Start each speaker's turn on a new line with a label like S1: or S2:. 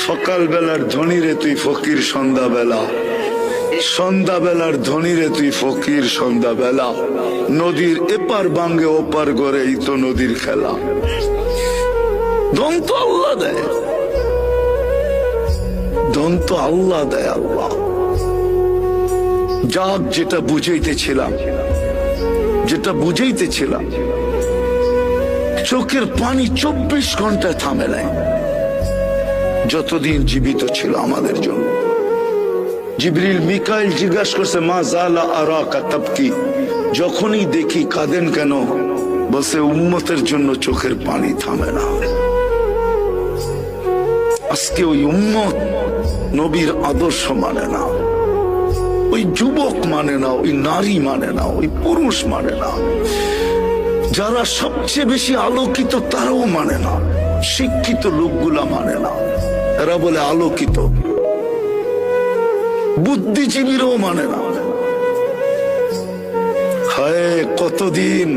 S1: সকাল বেলার ধনী রে তুই ফকির সন্ধ্যা বেলা, সন্ধ্যা বেলার ধনী রে তুই ফকির সন্ধ্যা বেলা। নদীর এপার বাঙ্গে ওপার করে এই তো নদীর খেলা। দন্ত আল্লাহ দেয়, দন্ত আল্লাহ দেয়। আল্লাহ যাক, যেটা বুঝাইতেছিলাম, যেটা বুঝাইতেছিলাম, চোখের পানি 24 ঘন্টায় থামে নাই যতদিন জীবিত ছিল আমাদের জন্য। জিবরিল মিকাইল জিজ্ঞাসা করছে, মা জালা আরাকা তাবকি, যখনই দেখি কাঁদেন কেন? বসে উম্মতের জন্য চোখের পানি থামে না। আজকে ওই উম্মত নবীর আদর্শ মানে না, ওই যুবক মানে না, ওই নারী মানে না, ওই পুরুষ মানে না। যারা সবচেয়ে বেশি আলোকিত তারাও মানে না, শিক্ষিত লোকগুলা মানে না। এরা বলে আলোকিত, বুদ্ধিজীবীরাও মানে না। হায় কতদিন